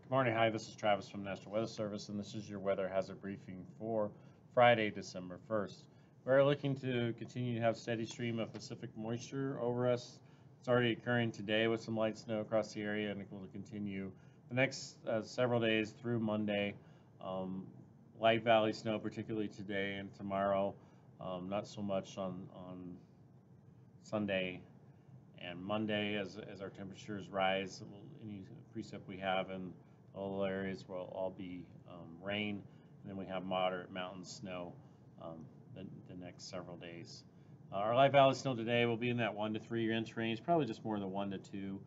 Good morning. Hi, this is Travis from National Weather Service, and this is your weather hazard briefing for Friday, December 1st. We're looking to continue to have steady stream of Pacific moisture over us. It's already occurring today with some light snow across the area, and it will continue the next several days through Monday. Um, Light valley snow, particularly today and tomorrow. Not so much on Sunday and Monday, as our temperatures rise, any precip we have in all areas will all be rain, and then we have moderate mountain snow um, the next several days. Our light valley snow today will be in that 1 to 3 inch range, probably just more than 1 to 2,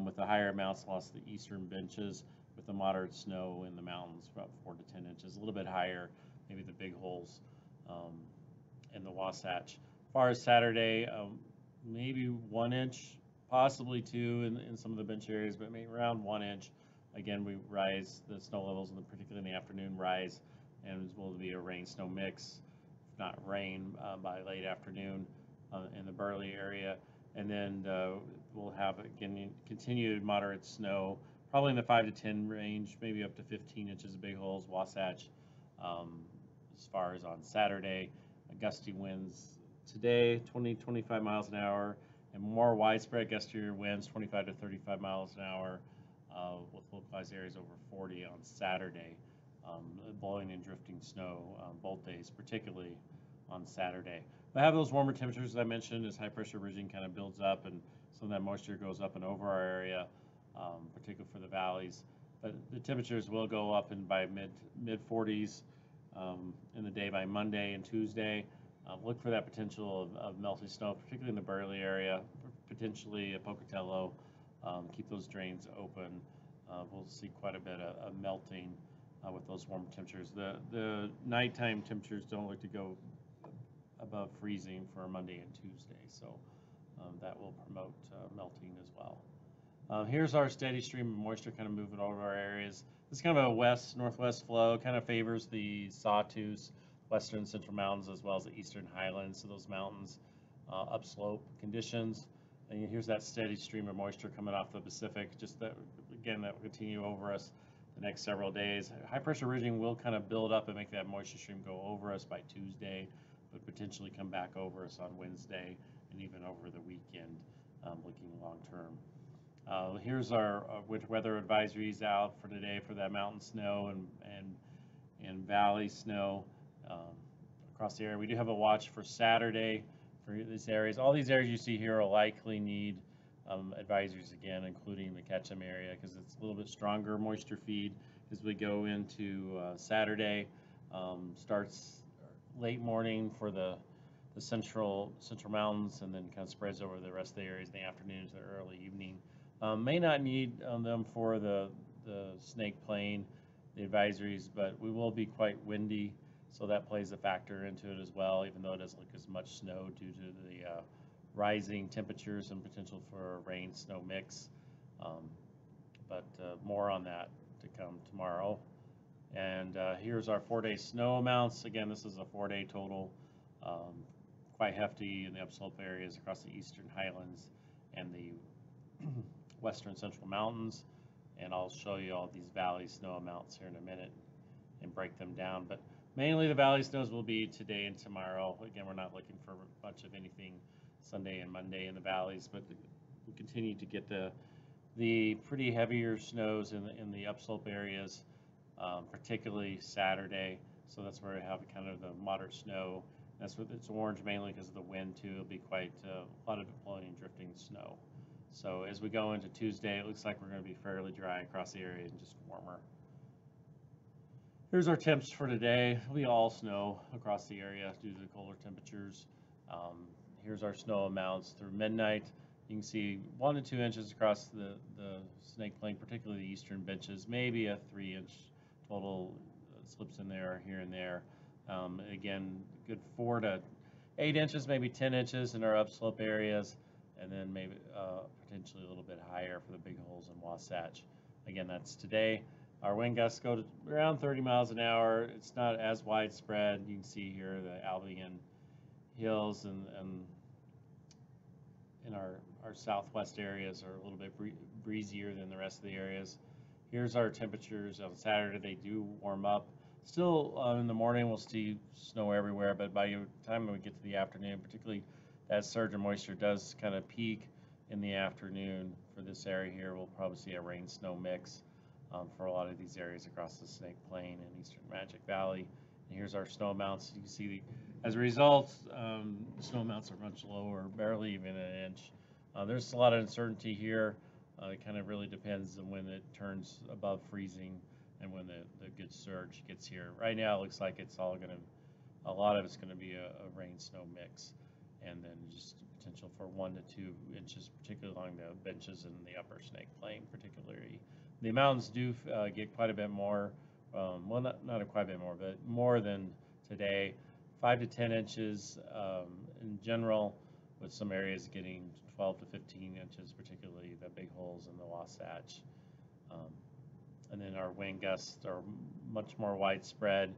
with the higher amounts lost the eastern benches, with the moderate snow in the mountains, about 4 to 10 inches, a little bit higher, maybe the big holes um, in the Wasatch. As far as Saturday, maybe 1 inch, possibly 2 in some of the bench areas, but maybe around 1 inch. Again, we rise, the snow levels, particularly in the afternoon, rise, and it will be a rain-snow mix, if not rain, by late afternoon in the Burley area. And then we'll have, again, continued moderate snow, probably in the 5 to 10 range, maybe up to 15 inches of big holes, Wasatch, um, as far as on Saturday. Gusty winds today, 20-25 miles an hour, and more widespread gustier winds, 25 to 35 miles an hour, with localized areas over 40 on Saturday, blowing and drifting snow both days, particularly on Saturday. We have those warmer temperatures, as I mentioned, as high pressure ridging kind of builds up and some of that moisture goes up and over our area, particularly for the valleys. But the temperatures will go up in by mid 40s in the day by Monday and Tuesday. Look for that potential of melting snow, particularly in the Burley area, potentially at Pocatello. Keep those drains open. We'll see quite a bit of melting with those warm temperatures. The nighttime temperatures don't look to go above freezing for Monday and Tuesday, so that will promote melting as well. Here's our steady stream of moisture kind of moving over our areas. This is kind of a west-northwest flow, kind of favors the Sawtooth, western central mountains, as well as the eastern highlands of those mountains, upslope conditions. And here's that steady stream of moisture coming off the Pacific, just that, again, that will continue over us the next several days. High pressure ridging will kind of build up and make that moisture stream go over us by Tuesday, but potentially come back over us on Wednesday and even over the weekend, looking long term. Here's our winter weather advisories out for today for that mountain snow and valley snow across the area. We do have a watch for Saturday for these areas. All these areas you see here will likely need advisories again, including the Ketchum area, because it's a little bit stronger moisture feed as we go into Saturday. Starts late morning for the central mountains, and then kind of spreads over the rest of the areas in the afternoon to the early evening. May not need them for the Snake Plain, the advisories, but we will be quite windy, so that plays a factor into it as well, even though it doesn't look as much snow due to the rising temperatures and potential for a rain-snow mix. But more on that to come tomorrow. And here's our 4-day snow amounts. Again, this is a 4-day total, quite hefty in the upslope areas across the eastern highlands and the western central mountains. And I'll show you all these valley snow amounts here in a minute and break them down. But mainly the valley snows will be today and tomorrow. Again, we're not looking for much of anything Sunday and Monday in the valleys, but we continue to get the pretty heavier snows in the upslope areas, particularly Saturday. So that's where we have kind of the moderate snow. That's what it's orange mainly because of the wind too. It'll be quite a lot of blowing and drifting snow. So as we go into Tuesday, it looks like we're going to be fairly dry across the area and just warmer. Here's our temps for today. It'll be all snow across the area due to the colder temperatures. Here's our snow amounts through midnight. You can see 1 to 2 inches across the Snake Plain, particularly the eastern benches, maybe a 3-inch total slips in there here and there. Again, good 4 to 8 inches, maybe 10 inches in our upslope areas, and then maybe potentially a little bit higher for the big holes in Wasatch. Again, that's today. Our wind gusts go to around 30 miles an hour. It's not as widespread. You can see here the Albion Hills and in our southwest areas are a little bit breezier than the rest of the areas. Here's our temperatures on Saturday. They do warm up. Still, in the morning, we'll see snow everywhere, but by the time we get to the afternoon, particularly that surge of moisture does kind of peak in the afternoon for this area here. We'll probably see a rain-snow mix for a lot of these areas across the Snake Plain and eastern Magic Valley. And here's our snow amounts. You can see, as a result, the snow amounts are much lower, barely even an inch. There's a lot of uncertainty here. It kind of really depends on when it turns above freezing and when the good surge gets here. Right now, it looks like it's all going to, a lot of it's going to be a rain-snow mix, and then just potential for 1 to 2 inches, particularly along the benches in the upper Snake Plain, particularly. The mountains do get quite a bit more, well, not quite a bit more, but more than today, 5 to 10 inches in general, with some areas getting 12 to 15 inches, particularly the Big Holes and the Wasatch. And then our wind gusts are much more widespread,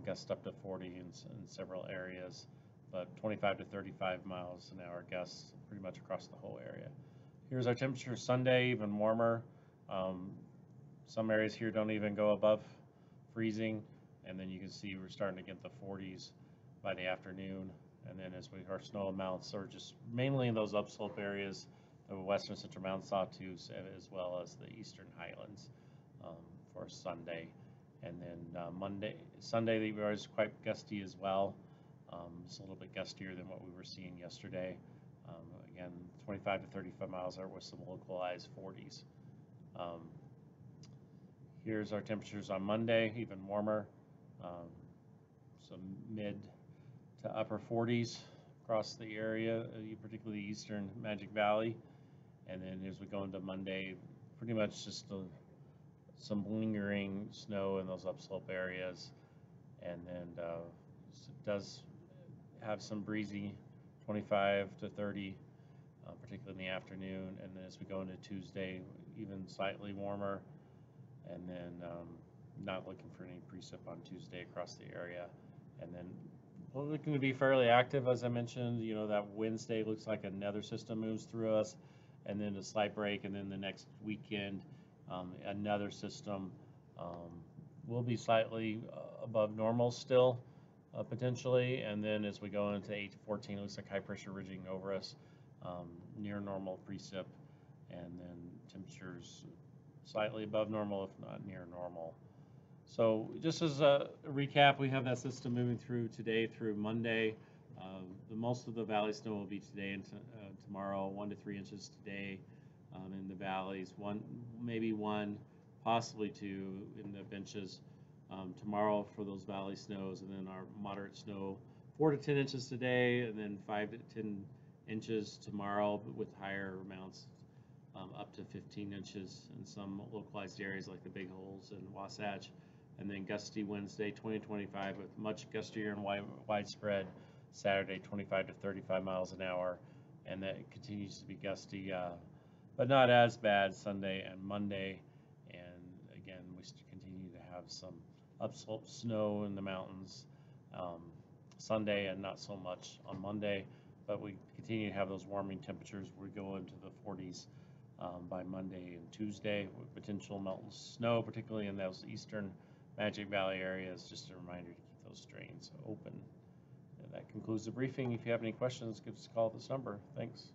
gusts up to 40 in several areas, but 25 to 35 miles an hour gusts pretty much across the whole area. Here's our temperature Sunday, even warmer. Some areas here don't even go above freezing, and then you can see we're starting to get the 40s by the afternoon. And then our snow amounts are just mainly in those upslope areas, the western central mountain sawtooths, as well as the eastern highlands for Sunday. And then Sunday was quite gusty as well. It's a little bit gustier than what we were seeing yesterday. Again, 25 to 35 miles there with some localized 40s. Here's our temperatures on Monday, even warmer. Some mid to upper 40s across the area, particularly eastern Magic Valley. And then as we go into Monday, pretty much just some lingering snow in those upslope areas. And then it does have some breezy, 25 to 30, particularly in the afternoon. And then as we go into Tuesday, even slightly warmer. And then not looking for any precip on Tuesday across the area. And then we're looking to be fairly active, as I mentioned. You know, that Wednesday looks like another system moves through us, and then a slight break, and then the next weekend, another system will be slightly above normal still, potentially. And then as we go into 8 to 14, it looks like high pressure ridging over us, near normal precip, and then temperatures slightly above normal, if not near normal. So just as a recap, we have that system moving through today through Monday. Most of the valley snow will be today and tomorrow, 1 to 3 inches today in the valleys, maybe 1, possibly 2 in the benches tomorrow for those valley snows, and then our moderate snow, 4 to 10 inches today, and then 5 to 10 inches tomorrow, but with higher amounts up to 15 inches in some localized areas like the Big Holes and Wasatch. And then gusty Wednesday, 20 to 25, with much gustier and widespread Saturday, 25 to 35 miles an hour. And that continues to be gusty, but not as bad Sunday and Monday. And again, we continue to have some upslope snow in the mountains Sunday, and not so much on Monday. But we continue to have those warming temperatures. We go into the 40s by Monday and Tuesday, with potential melting snow, particularly in those eastern Magic Valley areas. Just a reminder to keep those drains open. And that concludes the briefing. If you have any questions, give us a call at this number. Thanks.